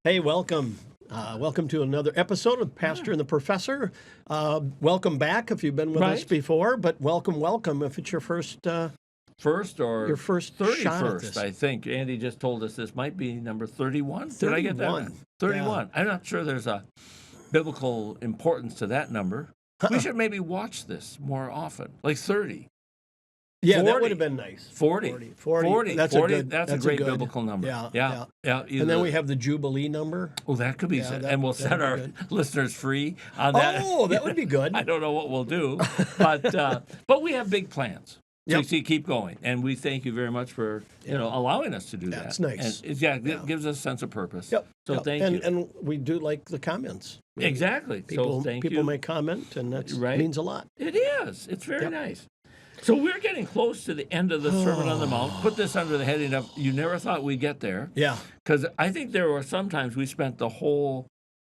Hey, welcome. Welcome to another episode of Pastor and the Professor. Welcome back if you've been with us Right. before, but welcome if it's your first First or your first shot at 31st, this. I think. Andy just told us this might be number 31. Did I get that right? 31. 31. I'm not sure there's a biblical importance to that number. We should maybe watch this more often, like 30. Yeah, that 40. would have been nice. 40. 40. That's a good. That's a great good- biblical number. Yeah, Yeah. And then we have the Jubilee number. Oh, that could be Yeah, set. that- And we'll that'd set be our good. listeners free on that. Oh, that would be good. I don't know what we'll do, but we have big plans. So Yep. you keep going, and we thank you very much for allowing us to do that. That's nice. And it gives us a sense of purpose. Yep. So yep. thank and, you. And we do like the comments. Exactly. People, so thank people you. may comment, and that Right. means a lot. It is. It's very Yep. nice. So we're getting close to the end of the Sermon on the Mount. Put this under the heading of "You never thought we'd get there," Yeah. because I think there were sometimes we spent the whole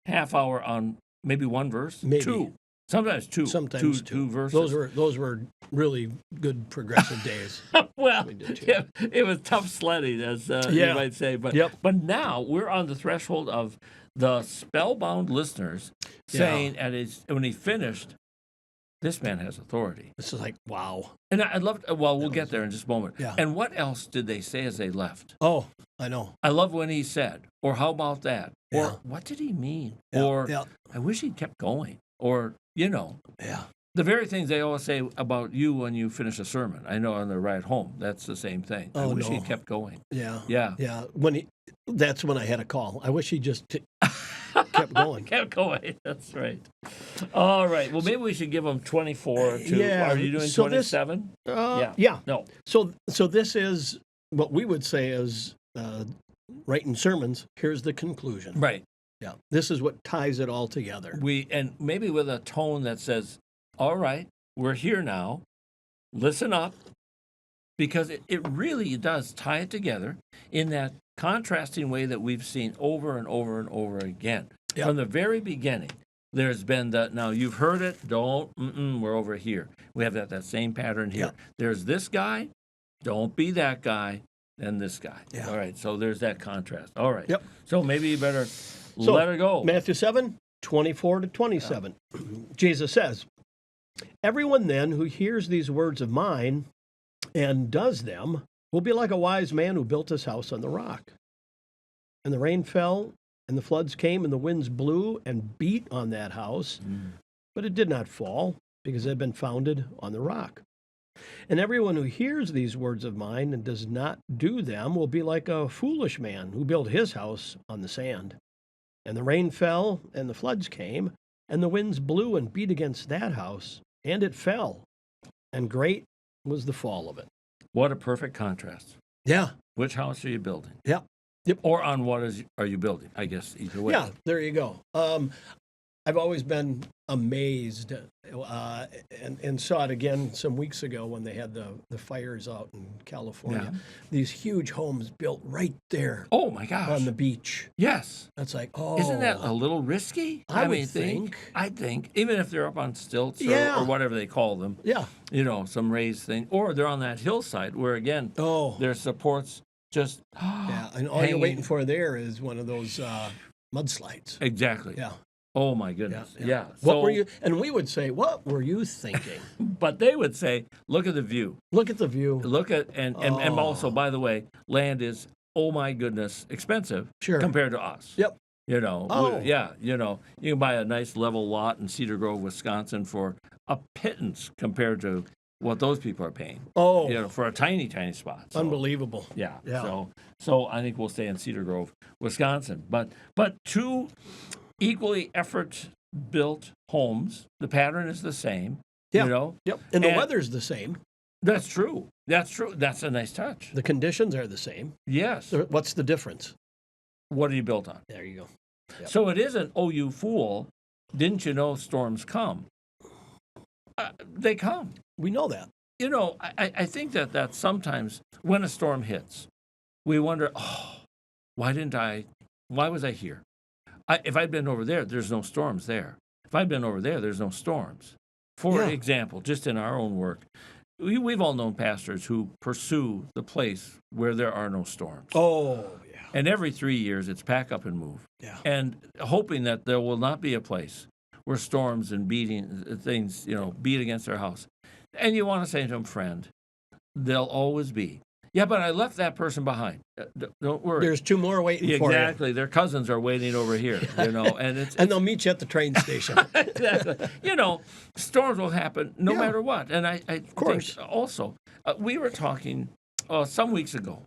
half hour on maybe one verse, Maybe. two, sometimes two, Sometimes two verses. Those were really good progressive days. Well, We did too. yeah, it was tough sledding, as Yeah. you might say. But Yep. but now we're on the threshold of the spellbound listeners saying, when he finished, this man has authority. This is like, wow. And I'd love to, well, we'll get there in just a moment. Yeah. And what else did they say as they left? Oh, I know. I love when he said, or how about that? Yeah. Or what did he mean? Yeah, Or yeah. I wish he'd kept going. Or, Yeah. the very things they always say about you when you finish a sermon. I know on the ride home, that's the same thing. I Oh, wish no. he'd kept going. Yeah. Yeah. Yeah. That's when I had a call. I wish he just kept going. Kept going. That's right. All right. Well, maybe we should give them 24 to. Yeah, Are you doing so this- 27? Yeah. No. So this is what we would say is writing sermons. Here's the conclusion. Right. Yeah. This is what ties it all together. And maybe with a tone that says, all right, we're here now. Listen up. Because it really does tie it together in that contrasting way that we've seen over and over and over again. Yep. From the very beginning, there's been now you've heard it, we're over here. We have that same pattern here. Yep. There's this guy, don't be that guy, and this guy. Yeah. All right, so there's that contrast. All right. Yep. So maybe you better So, let it go. Matthew 7, 24 to 27. Jesus says, "Everyone then who hears these words of mine and does them will be like a wise man who built his house on the rock. And the rain fell, and the floods came, and the winds blew and beat on that house, but it did not fall, because it had been founded on the rock. And everyone who hears these words of mine and does not do them will be like a foolish man who built his house on the sand. And the rain fell, and the floods came, and the winds blew and beat against that house, and it fell. And great was the fall of it." What a perfect contrast. Yeah. Which house are you building? Yeah. Yep. Or on what are you building? I guess either way. Yeah, there you go. I've always been amazed and saw it again some weeks ago when they had the fires out in California. Yeah. These huge homes built right there Oh my gosh. on the beach. Yes. That's like, oh. Isn't that a little risky? I would mean, think. I think even if they're up on stilts Yeah. or whatever they call them, Yeah. some raised thing, or they're on that hillside where again Oh. their supports just Yeah. And all hanging. you're waiting for there is one of those mudslides. Exactly. Yeah. Oh my goodness. Yeah. What were you? And we would say, what were you thinking? But they would say, look at the view. Look at the view. Look at and Oh. also, by the way, land is oh my goodness expensive Sure. compared to us. Yep. Oh. Yeah, you can buy a nice level lot in Cedar Grove, Wisconsin for a pittance compared to what those people are paying. Oh. For a tiny, tiny spot. So, Unbelievable. Yeah. Yeah. So I think we'll stay in Cedar Grove, Wisconsin. But two equally effort-built homes. The pattern is the same. Yeah. Yep. And the And- weather's the same. That's true. That's true. That's a nice touch. The conditions are the same. Yes. What's the difference? What are you built on? There you go. Yep. So it isn't, oh, you fool, didn't you know storms come? They come. We know that. I think that sometimes when a storm hits, we wonder, why was I here? If I'd been over there, there's no storms there. If I'd been over there, there's no storms. For Yeah. example, just in our own work, we've all known pastors who pursue the place where there are no storms. Oh, yeah. And every 3 years, it's pack up and move. Yeah. And hoping that there will not be a place where storms and beating things, beat against their house. And you want to say to them, friend, there'll always be. Yeah, but I left that person behind. Don't worry. There's 2 more waiting for you. Exactly. Their cousins are waiting over here, and it's And they'll meet you at the train station. exactly. Storms will happen no matter what. And I think also, we were talking some weeks ago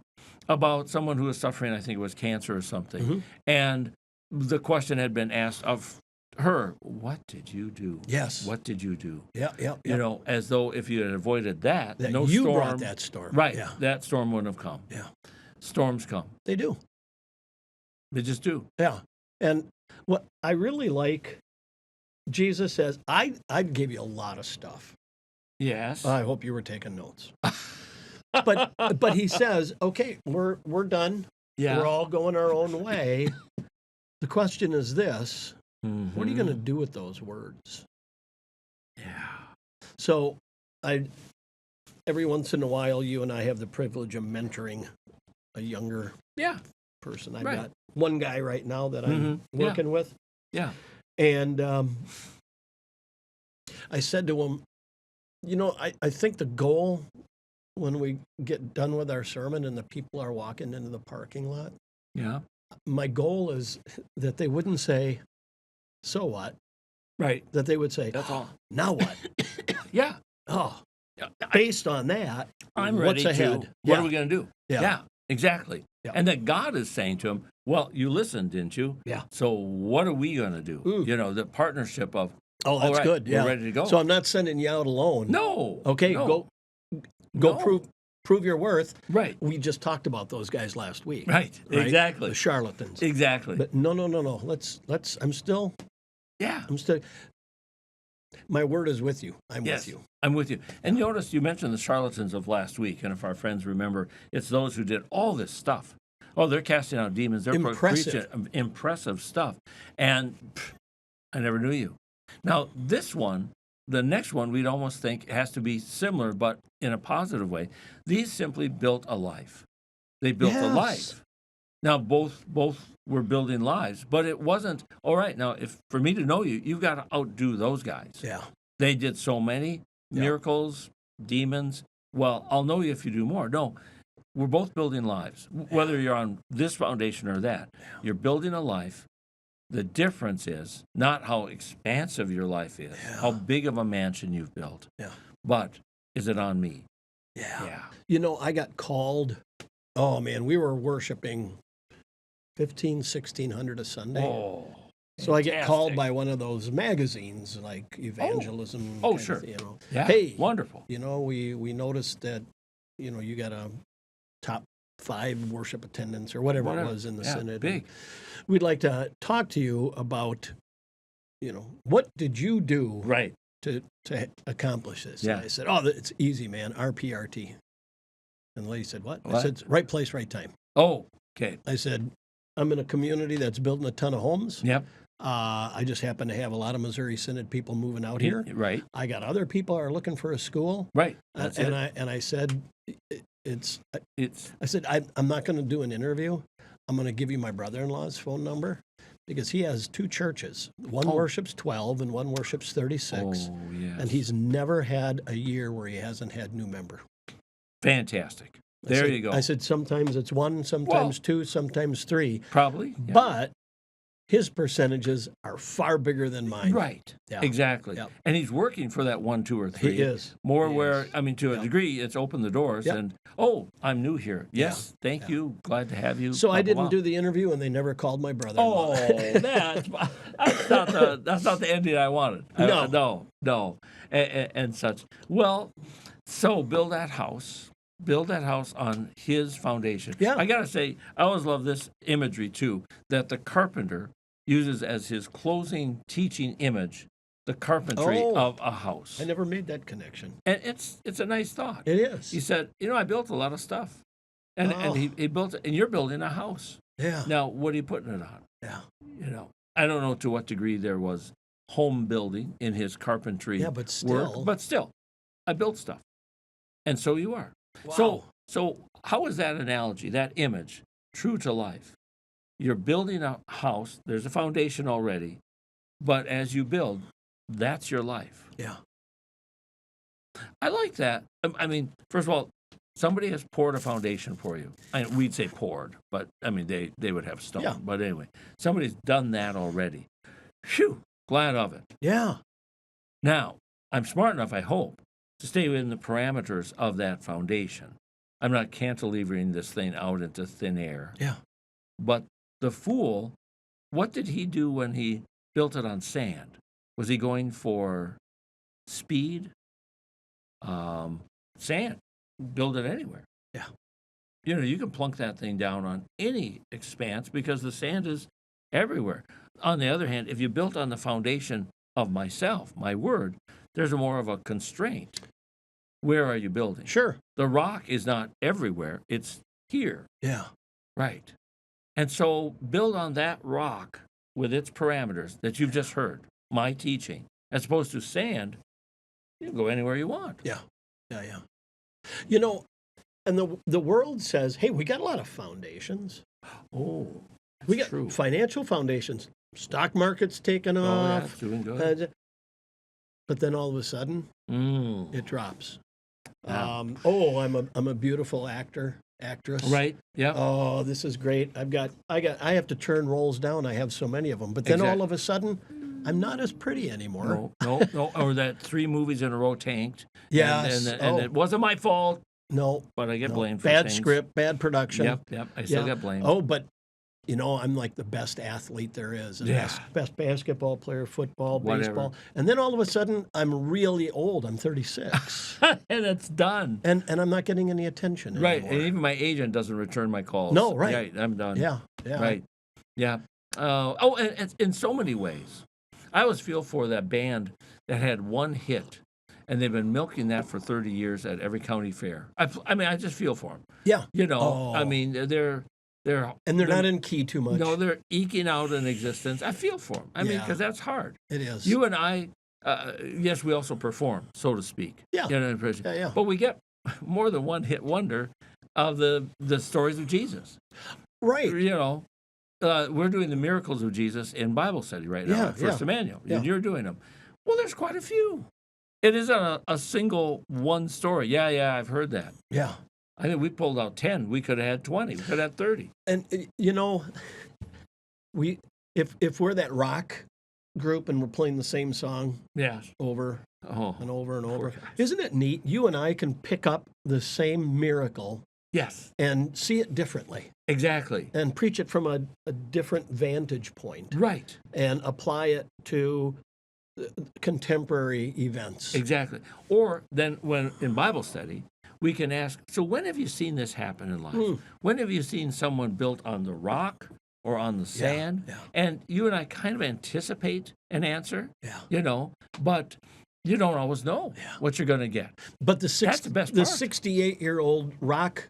about someone who was suffering, I think it was cancer or something. Mm-hmm. And the question had been asked of her, what did you do? Yes. What did you do? Yeah. As though if you had avoided that no you storm. brought that storm. Right. Yeah. That storm wouldn't have come. Yeah. Storms come. They do. They just do. Yeah. And what I really like, Jesus says, I'd give you a lot of stuff. Yes. I hope you were taking notes. But he says, okay, we're done. Yeah. We're all going our own way. The question is this. Mm-hmm. What are you going to do with those words? Yeah. So every once in a while, you and I have the privilege of mentoring a younger person. I've got one guy right now that I'm working with. Yeah. And I said to him, I think the goal when we get done with our sermon and the people are walking into the parking lot, my goal is that they wouldn't say, so what? Right. That they would say, that's all. Now what? Yeah. Oh, based on that, I'm what's ready ahead? to. What are we going to do? Yeah. Exactly. Yeah. And that God is saying to him, well, you listened, didn't you? Yeah. So what are we going to do? Ooh. The partnership of, oh, that's right, good. Yeah. We're ready to go. So I'm not sending you out alone. No. Okay, no. go No. prove your worth. Right. We just talked about those guys last week. Right. Exactly. The charlatans. Exactly. But no. Let's I'm still my word is with you. I'm with you. I'm with you. And notice you mentioned the charlatans of last week, and if our friends remember, it's those who did all this stuff. Oh, they're casting out demons. They're Impressive. preaching impressive stuff. And I never knew you. Now, this one, the next one, we'd almost think has to be similar, but in a positive way. These simply built a life. They built a life. Now, both were building lives, but it wasn't, all right, now, if for me to know you, you've got to outdo those guys. Yeah. They did so many miracles, demons. Well, I'll know you if you do more. No, we're both building lives, whether you're on this foundation or that. You're building a life. The difference is not how expansive your life is, how big of a mansion you've built, but is it on me? Yeah. I got called. Oh, man, we were worshiping 1,600 a Sunday. Oh, so I get called by one of those magazines like Evangelism. Oh, sure. Yeah. Hey, wonderful. We noticed that, you got a top 5 worship attendance or whatever it was in the synod. Big. We'd like to talk to you about, what did you do to accomplish this? Yeah. And I said, it's easy, man. RPRT. And the lady said, what? What? I said, right place, right time. Oh, okay. I said, I'm in a community that's building a ton of homes. Yep. I just happen to have a lot of Missouri Synod people moving out here. Right. I got other people who are looking for a school. Right. That's it. I said, I said, I'm not going to do an interview. I'm going to give you my brother-in-law's phone number because he has 2 churches. One worships 12 and one worships 36. Oh, yes. And he's never had a year where he hasn't had new member. Fantastic. There you go. I said, sometimes it's 1, sometimes 2, sometimes 3. Probably. Yeah. But his percentages are far bigger than mine. Right. Yeah. Exactly. Yep. And he's working for that 1, 2, or 3. He is. More He where, is. to a degree, it's opened the doors and, I'm new here. Yes, thank you. Glad to have you. So I didn't blah. do the interview, and they never called my brother-in-law. Oh, that's not the ending I wanted. No. And such. Well, so build that house on his foundation. Yeah. I got to say, I always love this imagery, too, that the carpenter uses as his closing teaching image the carpentry of a house. I never made that connection. And it's a nice thought. It is. He said, I built a lot of stuff. And he built it, and you're building a house. Yeah. Now, what are you putting it on? Yeah. I don't know to what degree there was home building in his carpentry but still. work. But still, I built stuff. And so you are. Wow. So how is that analogy, that image, true to life. You're building a house, there's a foundation already, but as you build, that's your life. Yeah. I like that. I mean, first of all, somebody has poured a foundation for you. We'd say poured, but I mean, they would have stone. Yeah. But anyway, somebody's done that already. Phew, glad of it. Yeah. Now, I'm smart enough, I hope, to stay within the parameters of that foundation. I'm not cantilevering this thing out into thin air. Yeah. But the fool, what did he do when he built it on sand? Was he going for speed? Sand. Build it anywhere. Yeah. You know, you can plunk that thing down on any expanse because the sand is everywhere. On the other hand, if you built on the foundation of myself, my word, there's more of a constraint. Where are you building? Sure. The rock is not everywhere. It's here. Yeah. Right. And so build on that rock with its parameters that you've just heard, my teaching, as opposed to sand. You can go anywhere you want. Yeah. Yeah. Yeah. You know, and the world says, hey, we got a lot of foundations. Oh, We got true. financial foundations. Stock market's taken Oh, yeah, off. it's doing good. But then all of a sudden, Mm. it drops. Yeah. I'm a beautiful actress. Right. Yeah. Oh, this is great. I have to turn roles down. I have so many of them. But then all of a sudden, I'm not as pretty anymore. No. Or that 3 movies in a row tanked. Yes. And it wasn't my fault, No. but I get no. blamed for Bad things. script, bad production. Yep. I still Yeah. get blamed. Oh, but you know, I'm like the best athlete there is. And Yeah. best basketball player, football, Whatever. baseball. And then all of a sudden, I'm really old. I'm 36. And it's done. and I'm not getting any attention Right. anymore. And even my agent doesn't return my calls. No, right. Right. I'm done. Yeah. Right. Yeah. And in so many ways. I always feel for that band that had one hit, and they've been milking that for 30 years at every county fair. I mean, I just feel for them. Yeah. You know, Oh. I mean, they're And they're not in key too much. No, they're eking out an existence. I feel for them. I mean, Yeah. because that's hard. It is. You and I, yes, we also perform, so to speak. Yeah. You know, Yeah. But we get more than one hit wonder of the stories of Jesus. Right. You know, we're doing the miracles of Jesus in Bible study right now, Yeah, at First yeah. Emmanuel. Yeah. And you're doing them. Well, there's quite a few. It isn't a single one story. Yeah, I've heard that. Yeah. I think we pulled out 10. We could have had 20. We could have had 30. And you know, if we're that rock group and we're playing the same song Yes. over Oh, and over and poor over, guys. isn't it neat? You and I can pick up the same miracle yes, and see it differently exactly. and preach it from a different vantage point Right. and apply it to contemporary events. Exactly. Or then when in Bible study, we can ask, so when have you seen this happen in life? When have you seen someone built on the rock or on the sand? yeah. And you and I kind of anticipate an answer, Yeah. you know, but you don't always know what you're going to get. But the That's the best part. 68-year-old rock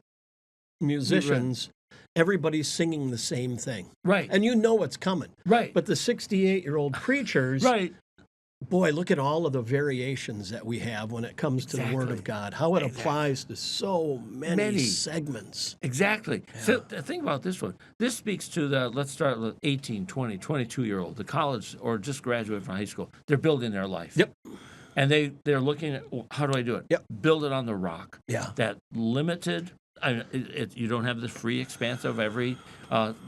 musicians, everybody's singing the same thing. Right. And you know what's coming. Right. But the 68-year-old preachers, right. boy, look at all of the variations that we have when it comes to the Word Exactly. of God, how it applies to so many segments. Exactly. So think about this one. This speaks to let's start with 18, 20, 22-year-old, the college or just graduated from high school. They're building their life. Yep. And they're looking at, well, how do I do it? Yep. Build it on the rock. Yeah. That limited, you don't have the free expanse of every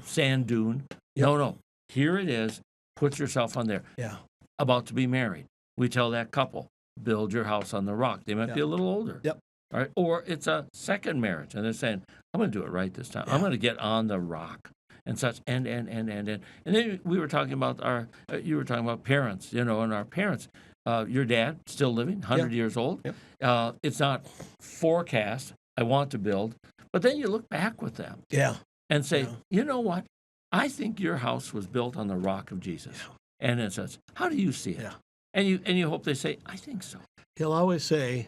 sand dune. Yep. No. Here it is. Put yourself on there. Yeah. About to be married. We tell that couple, build your house on the rock. They might be a little older. Yep. All right. Or it's a second marriage, and they're saying, I'm going to do it right this time. I'm going to get on the rock and such, and. And then we were talking about you were talking about parents, you know, and our parents. Your dad, still living, 100 years old. Yep. It's not forecast, I want to build. But then you look back with them Yeah. and say, you know what? I think your house was built on the rock of Jesus. And it says, how do you see it? Yeah. And you hope they say, I think so. He'll always say,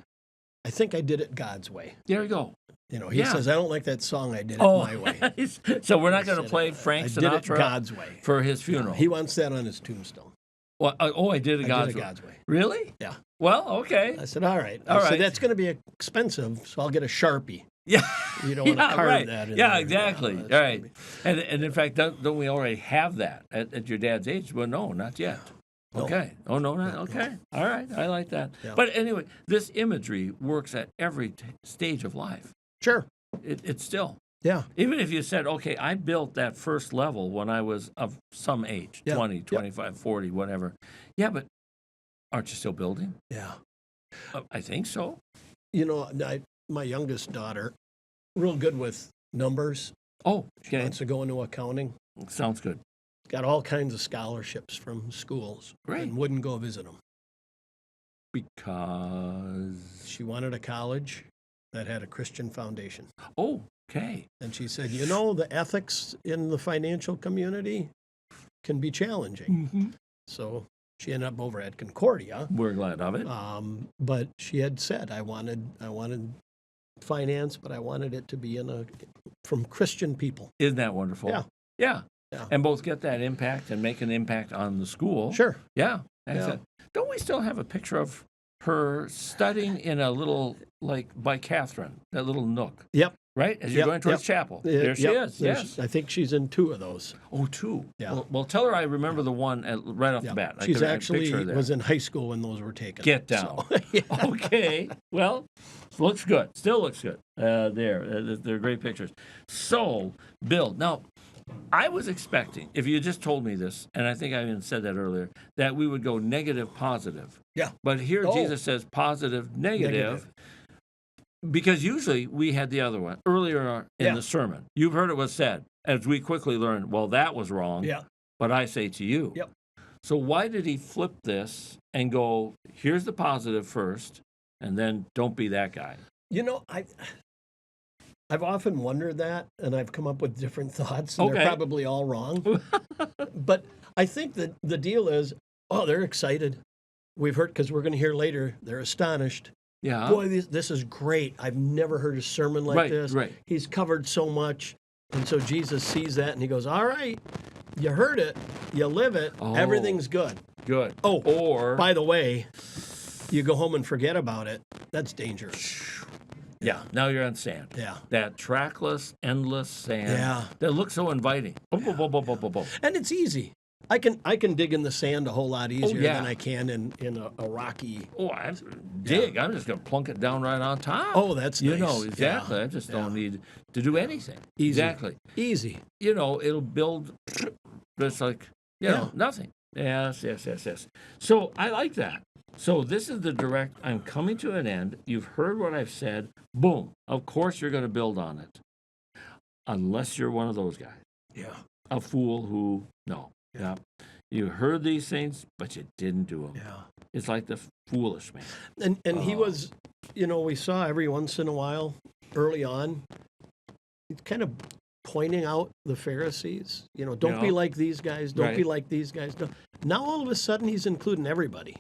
I think I did it God's way. There you go. You know, he says, I don't like that song. I did it my way. So we're not going to play Frank I did it Sinatra God's way. for his funeral. He wants that on his tombstone. Well, I did it God's way. God's way. Really? Yeah. Well, okay. I said, all right. All I said, right. that's going to be expensive, so I'll get a Sharpie. Yeah. You don't want to Yeah, carve right. that in Yeah, there. exactly. that's All right. gonna And in fact, don't we already have that at your dad's age? Well, no, not yet. No. Okay. Oh, no, not okay. All right. I like that. Yeah. But anyway, this imagery works at every stage of life. Sure. It's still. Yeah. Even if you said, okay, I built that first level when I was of some age, Yeah. 20, 25, 40, whatever. Yeah, but aren't you still building? Yeah. I think so. You know, my youngest daughter, real good with numbers. Oh, She okay. wants to go into accounting. Sounds good. Got all kinds of scholarships from schools. Great. And wouldn't go visit them. Because, She wanted a college that had a Christian foundation. oh, okay. And she said, you know, the ethics in the financial community can be challenging. Mm-hmm. So she ended up over at Concordia. We're glad of it. But she had said, I wanted finance, but I wanted it to be from Christian people. Isn't that wonderful? Yeah. Yeah. Yeah. And both get that impact and make an impact on the school. Sure. Yeah. Yeah. Excellent. Don't we still have a picture of her studying in a little, like by Catherine, that little nook, Yep. right? As you're Yep, going towards yep. chapel. There she Yep. is. Yes. I think she's in 2 of those. Oh, two. Yeah. Well, tell her I remember the one right off Yeah. the bat. I She's could- I actually picture her there. was in high school when those were taken. Get down. So, yeah. Okay. Well, looks good. Still looks good. They're great pictures. So, build. Now, I was expecting, if you just told me this, and I think I even said that earlier, that we would go negative, positive. Yeah. But here Oh. Jesus says positive, negative, because usually we had the other one earlier in Yeah. the sermon. You've heard it was said, as we quickly learned, well, that was wrong. Yeah. But I say to you. Yep. So why did he flip this and go, here's the positive first, and then don't be that guy? You know, I've often wondered that, and I've come up with different thoughts, and Okay. they're probably all wrong. But I think that the deal is, they're excited. We've heard, because we're going to hear later, they're astonished. Yeah. Boy, this is great. I've never heard a sermon like Right, this. right. He's covered so much. And so Jesus sees that, and he goes, all right, you heard it, you live it, Oh. everything's good. Good. Oh, Or by the way, you go home and forget about it. That's dangerous. yeah, now you're on sand. Yeah. That trackless, endless sand. Yeah. That looks so inviting. Boom, boom, boom, boom, boom, boom, boom. And it's easy. I can dig in the sand a whole lot easier yeah. than I can in a rocky. Oh, I dig. I'm just going to plunk it down right on top. Oh, that's You nice. know, exactly. Yeah. I just don't need to do anything. Easy. Exactly. Easy. You know, it'll build just like, you Yeah. know, nothing. Yes. So I like that. So this is the direct, I'm coming to an end. You've heard what I've said. Boom. Of course you're going to build on it. Unless you're one of those guys. Yeah. A fool who, no. Yeah. You heard these things, but you didn't do them. Yeah. It's like the foolish man. And he Oh. was, we saw every once in a while early on, he's kind of pointing out the Pharisees. Don't be Yeah. like these guys. Don't be Right. like these guys. Now all of a sudden he's including everybody.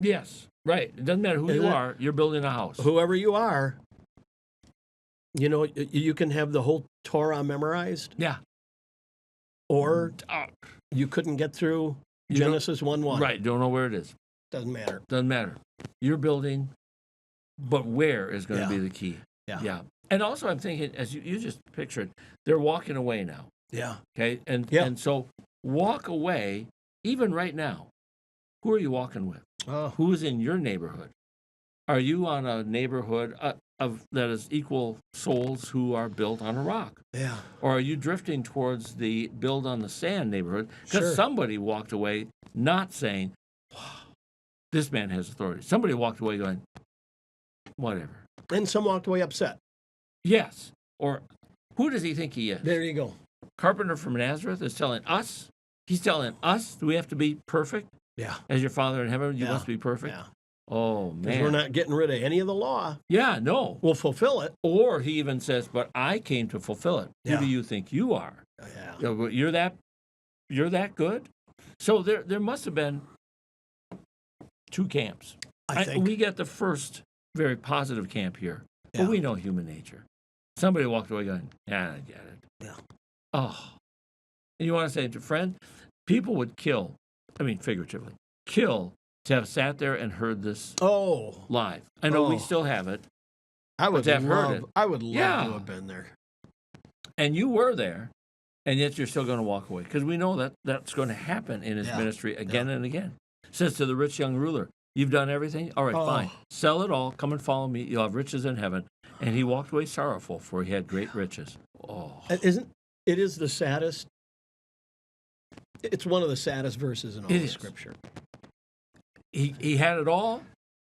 Yes. Right. It doesn't matter who Isn't you it? are, you're building a house. Whoever you are, you can have the whole Torah memorized, Yeah. or Uh, you couldn't get through You don't- Genesis 1:1. right. Don't know where it is. Doesn't matter. Doesn't matter. You're building, but where is going to Yeah. be the key? Yeah. Yeah. And also, I'm thinking, as you just pictured, they're walking away now. Yeah. Okay. Yeah. And so walk away, even right now. Who are you walking with? Oh, Who's in your neighborhood? Are you on a neighborhood of that is equal souls who are built on a rock? yeah. Or are you drifting towards the build on the sand neighborhood? Because Sure. somebody walked away not saying, wow, this man has authority. Somebody walked away going, whatever. And some walked away upset. Yes. Or who does he think he is? There you go. Carpenter from Nazareth is telling us, he's telling us, do we have to be perfect? Yeah. As your Father in heaven, you Yeah. must be perfect? Yeah. Oh, 'Cause man. we're not getting rid of any of the law. Yeah, no. We'll fulfill it. Or he even says, but I came to fulfill it. Yeah. Who do you think you are? Yeah. You're that good? So there must have been two camps. I think. We get the first very positive camp here, Yeah. but we know human nature. Somebody walked away going, yeah, I get it. Yeah. Oh. And you want to say to a friend, people would kill, figuratively, kill to have sat there and heard this Oh. live. I know we Oh. still have it. I would to have heard love. it. I would love Yeah. to have been there. And you were there, and yet you're still going to walk away because we know that that's going to happen in his Yeah. ministry again and again. Says to the rich young ruler, "You've done everything. All right, fine. Sell it all. Come and follow me. You'll have riches in heaven." And he walked away sorrowful, for he had great riches. Oh, It is the saddest. It's one of the saddest verses in all It of is. Scripture. he had it all.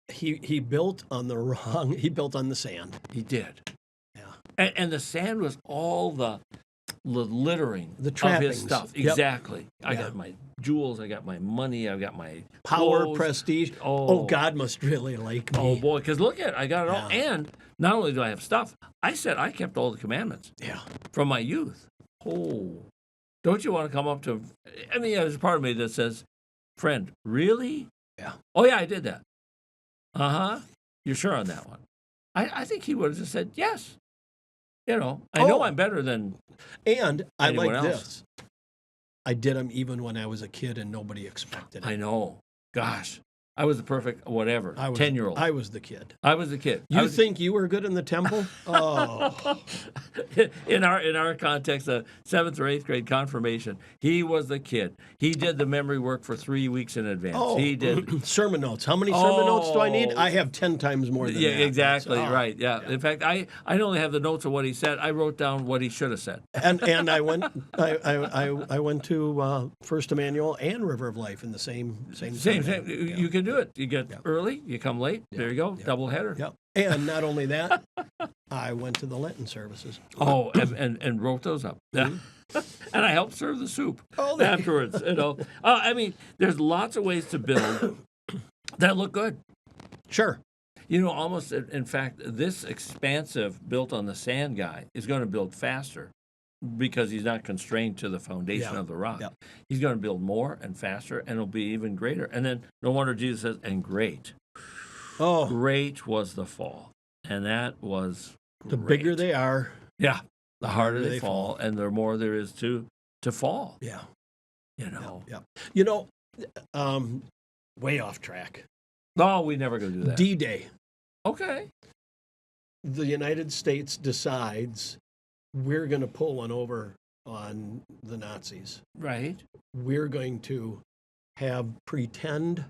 He built on the wrong. He built on the sand. He did. Yeah. And the sand was all the littering The of trappings. his stuff. Yep. Exactly. I Yeah. got my jewels. I got my money. I got my Power, clothes. prestige. Oh. God must really like me. Oh boy, because look at it, I got it all. Yeah. And not only do I have stuff, I said I kept all the commandments Yeah. from my youth. Oh, don't you want to come up to? I mean, there's a part of me that says, "Friend, really? Yeah. Oh yeah, I did that. You're sure on that one? I think he would have just said yes. I know Oh. I'm better than And I anyone like else. this. I did them even when I was a kid and nobody expected it. I know. Gosh, I was the perfect whatever. I was 10-year-old. I was the kid. I was the kid. You think you were good in the temple? Oh, in our context, the 7th or 8th grade confirmation, he was the kid. He did the memory work for 3 weeks in advance. He did. sermon notes. How many sermon notes do I need? Oh. I have 10 times more than Yeah, that. exactly. That's- Right. Yeah. In fact, I only have the notes of what he said. I wrote down what he should have said. And I went I went to First Emmanuel and River of Life in the same Same. Sunday. You can do it. You get early. You come late. There you go. Double header. Yep. And not only that, I went to the Lenten services. Oh, and wrote those up. And I helped serve the soup afterwards. I mean, there's lots of ways to build that look good. Sure. Almost, in fact, this expansive built on the sand guy is going to build faster because he's not constrained to the foundation of the rock. Yeah. He's going to build more and faster, and it'll be even greater. And then no wonder Jesus says, and great. Oh, Great was the fall. And that was the great. bigger they are. Yeah. The harder they they fall, and the more there is to fall. Yeah. Yeah. Way off track. No, we never going to do that. D-Day. Okay. The United States decides we're going to pull one over on the Nazis. Right. We're going to have pretend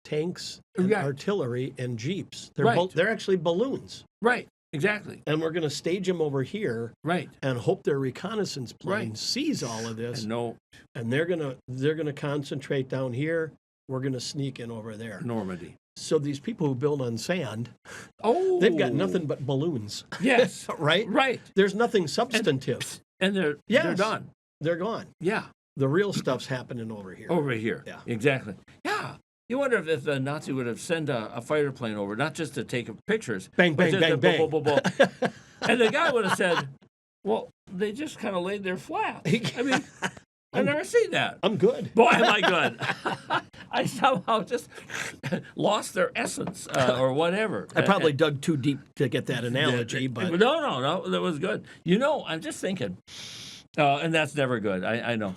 tanks and Right. artillery and jeeps. Right. They're actually balloons. Right. Exactly. And we're going to stage them over here Right. and hope their reconnaissance plane Right. sees all of this. And no And they're going to concentrate down here. We're going to sneak in over there. Normandy. So these people who build on sand, Oh. they've got nothing but balloons, Yes. right? Right. There's nothing substantive. And they're Yes. done. They're gone. Yeah. The real stuff's happening over here. Over here. Yeah. Exactly. Yeah. You wonder if the Nazi would have sent a fighter plane over, not just to take pictures. Bang, but bang, just bang, to bang. boom, boom, boom, boom. And the guy would have said, well, they just kind of laid there flat. I mean, I've never seen that. I'm good. Boy, am I good. I somehow just lost their essence or whatever. I probably dug too deep to get that analogy, but No, that was good. I'm just thinking, and that's never good. I know.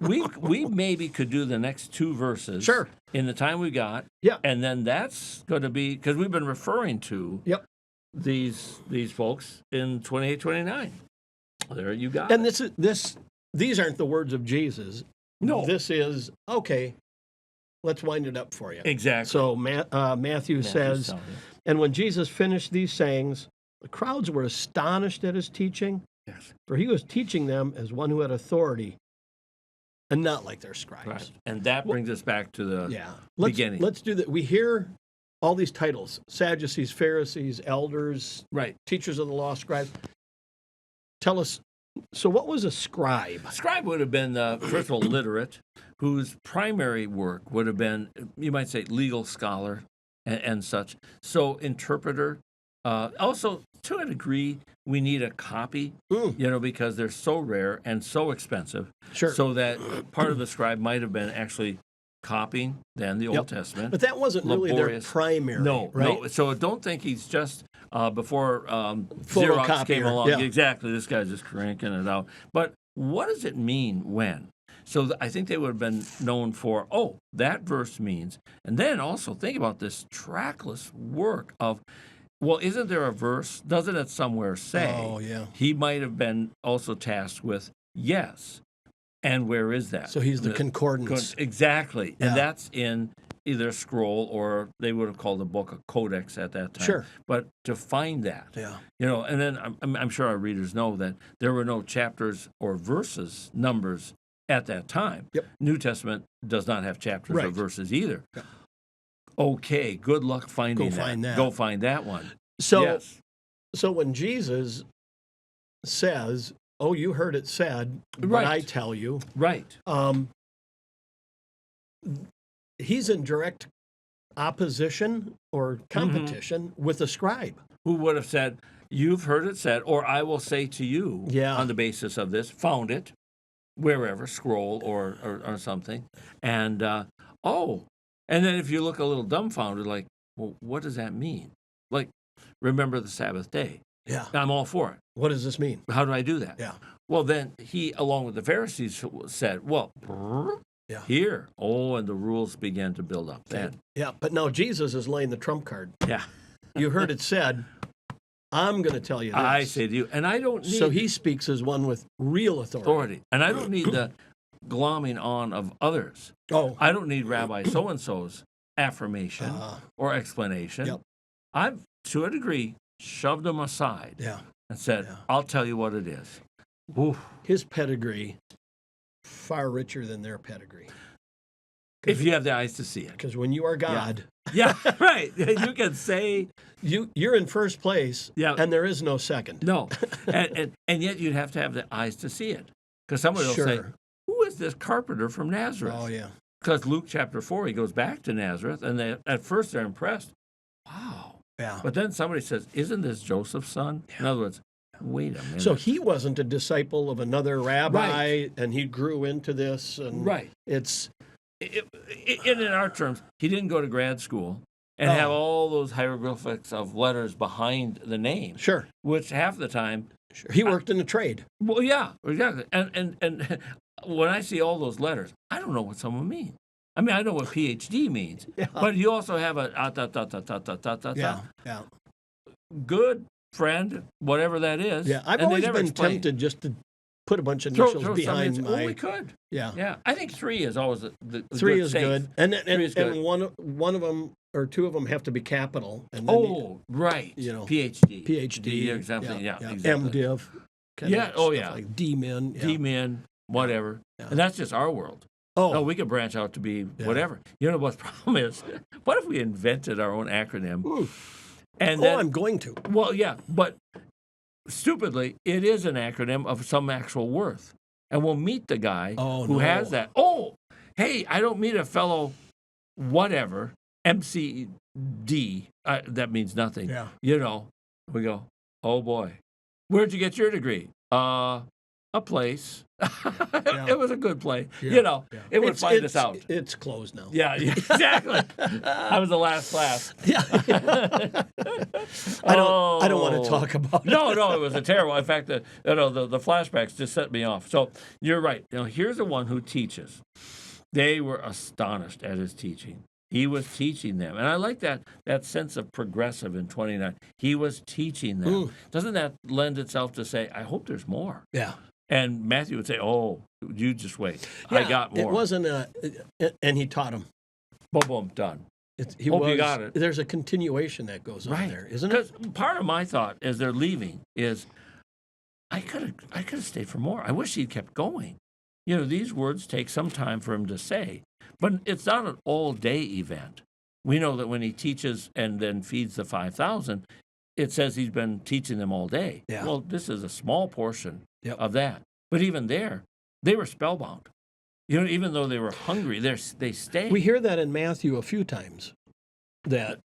We maybe could do the next 2 verses. Sure. In the time we got. Yeah. And then that's going to be because we've been referring to Yep. these folks in 28, 29. There you got and it. these aren't the words of Jesus. No. This is okay. Let's wind it up for you. Exactly. So Matthew says, telling you. and when Jesus finished these sayings, the crowds were astonished at his teaching, Yes. for he was teaching them as one who had authority, and not like their scribes. Right. And that brings us back to the Yeah. beginning. Let's do that. We hear all these titles: Sadducees, Pharisees, elders, right. teachers of the law, scribes. Tell us. So, what was a scribe? Scribe would have been the first of all literate, whose primary work would have been, you might say, legal scholar and such. So interpreter. Also, to a degree, we need a copy, because they're so rare and so expensive. Sure. So that part of the scribe might have been actually copying then the Old Testament. But that wasn't really their Laborious. primary. No, right? no. So don't think he's just before Xerox Photocopier, came along. yeah. Exactly, this guy's just cranking it out. But what does it mean when? So I think they would have been known for, that verse means. And then also think about this trackless work of Well, isn't there a verse? Doesn't it somewhere say Oh, yeah. he might have been also tasked with yes? And where is that? So he's the concordance. Exactly. Yeah. And that's in either a scroll or they would have called the book a codex at that time. Sure. But to find that, Yeah. and then I'm sure our readers know that there were no chapters or verses, numbers at that time. Yep. New Testament does not have chapters or Right. verses either. Yeah. Okay, good luck finding Go find that. Go find that one. So, yes. so when Jesus says, "Oh, you heard it said, but Right. I tell you," Right. he's in direct opposition or competition with the scribe. Who would have said, "You've heard it said," or "I will say to you," Yeah. on the basis of this, found it wherever, scroll or something, and and then if you look a little dumbfounded, like, well, what does that mean? Like, remember the Sabbath day. Yeah. I'm all for it. What does this mean? How do I do that? Yeah. Well, then he, along with the Pharisees, said, well, Yeah. here. Oh, and the rules began to build up then. Yeah. But now Jesus is laying the trump card. Yeah. You heard it said, I'm going to tell you this. I say to you, and I don't need So he speaks as one with real authority. and I don't need the glomming on of others. Oh, I don't need Rabbi so-and-so's affirmation or explanation. Yep. I've, to a degree, shoved them aside yeah. and said, Yeah. I'll tell you what it is. Oof. His pedigree, far richer than their pedigree. If you have the eyes to see it. Because when you are God, Yeah, right. You can say, you're in first place, Yeah. and there is no second. no. And yet you'd have to have the eyes to see it. Because somebody will say, Sure. who is this carpenter from Nazareth? Oh, yeah. Because Luke chapter 4, he goes back to Nazareth, and at first they're impressed. Wow. Yeah. But then somebody says, isn't this Joseph's son? In other words, wait a minute. So he wasn't a disciple of another rabbi, Right. and he grew into this. And Right. It's, In our terms, he didn't go to grad school and have all those hieroglyphics of letters behind the name, sure. which half the time, Sure. He worked in the trade. well, yeah, exactly. And when I see all those letters, I don't know what some of them mean. I mean, I know what PhD means, Yeah. but you also have a Yeah. good friend, whatever that is. Yeah. I've and they always never been explain. tempted just to put a bunch of Throw initials some behind initials. my. Well, we could. Yeah. Yeah, I think 3 is always the Three good is safe. good. And Three is good. and one of them or two of them have to be capital. And then Oh, right. you know, PhD. PhD. Yeah, exactly. Yeah, exactly. MDiv. kind Yeah, of oh, stuff yeah. Like D-Min. Yeah. D-Min, whatever. Yeah. And that's just our world. Oh, No, we could branch out to be Yeah. whatever. You know what the problem is? What if we invented our own acronym? Ooh. And oh, then, I'm going to. well, yeah, but stupidly, it is an acronym of some actual worth. And we'll meet the guy Oh, who no. has that. Oh, hey, I don't meet a fellow whatever, MCD. That means nothing. Yeah. You know, we go, oh boy, where'd you get your degree? A place. It was a good place. Yeah. You know, Yeah. it would find us out. It's closed now. Yeah, exactly. I was the last class. Yeah. I don't want to talk about it. No, it was a terrible. In fact, the flashbacks just set me off. So you're right. Here's the one who teaches. They were astonished at his teaching. He was teaching them, and I like that sense of progressive in 29. He was teaching them. Doesn't that lend itself to say, I hope there's more? Yeah. And Matthew would say, oh, you just wait. Yeah, I got more. It wasn't and he taught him. Boom, boom, done. He Hope you got it. There's a continuation that goes on there, isn't it? Because part of my thought as they're leaving is, I could have stayed for more. I wish he'd kept going. These words take some time for him to say, but it's not an all-day event. We know that when he teaches and then feeds the 5,000, it says he's been teaching them all day. Yeah. Well, this is a small portion Yep. of that. But even there, they were spellbound. Even though they were hungry, they stayed. We hear that in Matthew a few times, that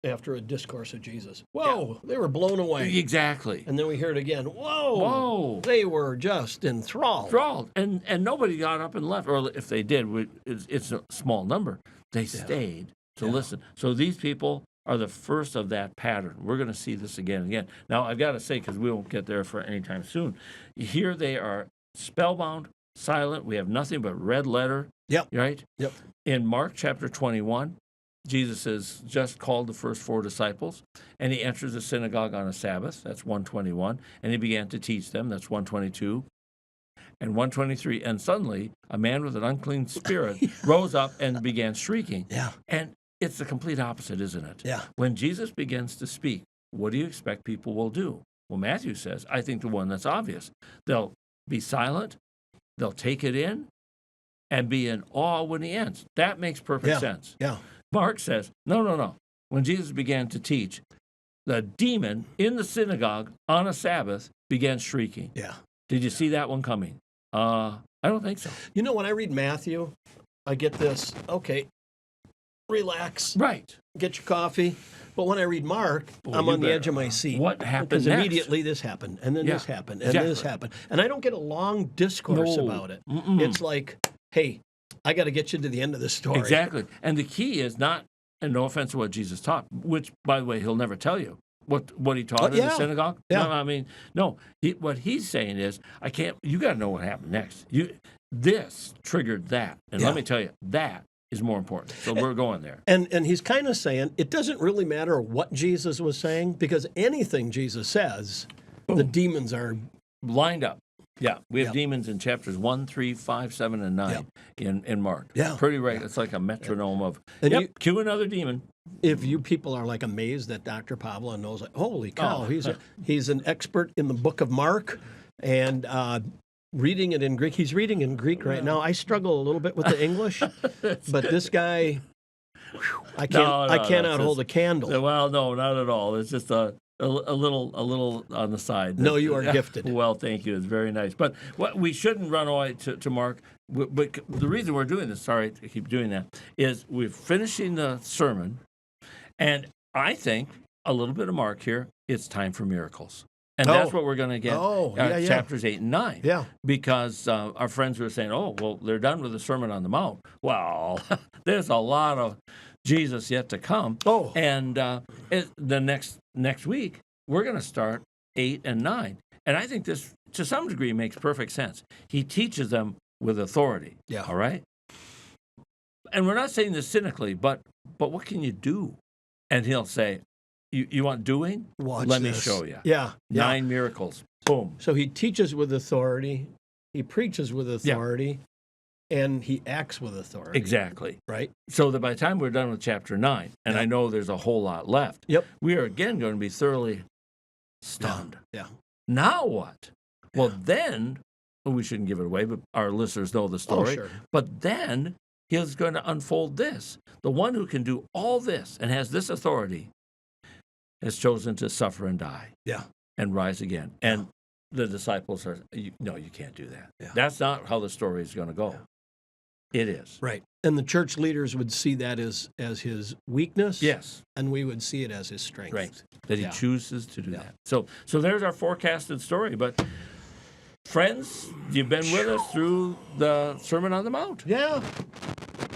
after a discourse of Jesus, whoa, they were blown away. Exactly. And then we hear it again, Whoa. they were just enthralled. Enthralled. And nobody got up and left. Or if they did, it's a small number. They stayed to listen. So these people are the first of that pattern. We're going to see this again and again. Now, I've got to say, because we won't get there for any time soon, here they are spellbound, silent. We have nothing but red letter. Yep. Right? Yep. In Mark chapter 21, Jesus has just called the first 4 disciples, and he enters the synagogue on a Sabbath. That's 121. And he began to teach them. That's 122. And 123. And suddenly, a man with an unclean spirit rose up and began shrieking. Yeah. And it's the complete opposite, isn't it? Yeah. When Jesus begins to speak, what do you expect people will do? Well, Matthew says, I think the one that's obvious. They'll be silent, they'll take it in, and be in awe when he ends. That makes perfect sense. Yeah. Mark says, no. When Jesus began to teach, the demon in the synagogue on a Sabbath began shrieking. Yeah. Did you see that one coming? I don't think so. You know, when I read Matthew, I get this, okay, relax, Right. get your coffee. But when I read Mark, I'm on the edge of my seat. What happened Because next? immediately this happened, and then this happened, and this exactly. happened. And I don't get a long discourse No. about it. Mm-mm. It's like, hey, I got to get you to the end of the story. Exactly. And the key is not, and no offense to what Jesus taught, which, by the way, he'll never tell you what he taught in the synagogue. Yeah. No, I mean, no. What he's saying is, you got to know what happened next. This triggered that. And let me tell you, that is more important. So we're going there. And he's kind of saying it doesn't really matter what Jesus was saying, because anything Jesus says, the demons are Lined up. Yeah, we have Yep. demons in chapters 1, 3, 5, 7, and 9 in Mark. Yeah. Pretty right. It's like a metronome of, And cue another demon. if you people are like amazed that Dr. Pablo knows, like, holy cow, Oh. he's an expert in the book of Mark and reading it in Greek. He's reading in Greek right now. I struggle a little bit with the English, but this guy, I cannot hold a candle. Well, no, not at all. It's just a little on the side. No, you are gifted. Well, thank you. It's very nice. But what we shouldn't run away to Mark. But the reason we're doing this, sorry to keep doing that, is we're finishing the sermon, and I think a little bit of Mark here. It's time for miracles, and that's what we're going to get. Chapters 8 and 9. Yeah. Because our friends were saying, "Oh, well, they're done with the Sermon on the Mount." Well, there's a lot of Jesus yet to come. Oh. And the next week, we're going to start 8 and 9. And I think this, to some degree, makes perfect sense. He teaches them with authority. Yeah. All right? And we're not saying this cynically, but what can you do? And he'll say, you want doing? Watch Let this. me show you. Yeah. 9 miracles. Boom. So he teaches with authority, he preaches with authority, and he acts with authority. Exactly. Right? So that by the time we're done with chapter 9, and I know there's a whole lot left, Yep. we are again going to be thoroughly stunned. Yeah. Now what? Well, then, we shouldn't give it away, but our listeners know the story. sure. But then he's going to unfold this. The one who can do all this and has this authority has chosen to suffer and die Yeah. and rise again. And the disciples are, no, you can't do that. Yeah. That's not how the story is going to go. It is. Right. And the church leaders would see that as his weakness. Yes. And we would see it as his strength. Right. That he Yeah. chooses to do that. So there's our forecasted story. But friends, you've been with us through the Sermon on the Mount. Yeah.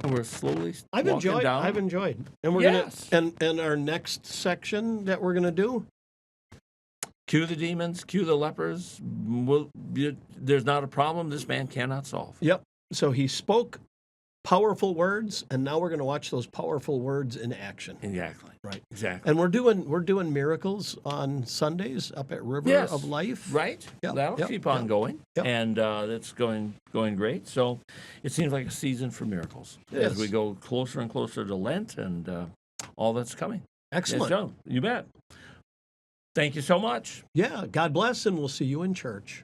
And we're slowly I've walking enjoyed. down. I've enjoyed. And we're Yes. gonna and our next section that we're gonna do. Cue the demons, cue the lepers. There's not a problem this man cannot solve. Yep. So he spoke powerful words, and now we're gonna watch those powerful words in action. Exactly. Right. Exactly. And we're doing miracles on Sundays up at River Yes. of Life. Right? Yep, That'll yep, keep on yep, going. yep. And that's going great. So it seems like a season for miracles Yes. as we go closer and closer to Lent and all that's coming. Excellent. Yes, Joe, you bet. Thank you so much. Yeah. God bless, and we'll see you in church.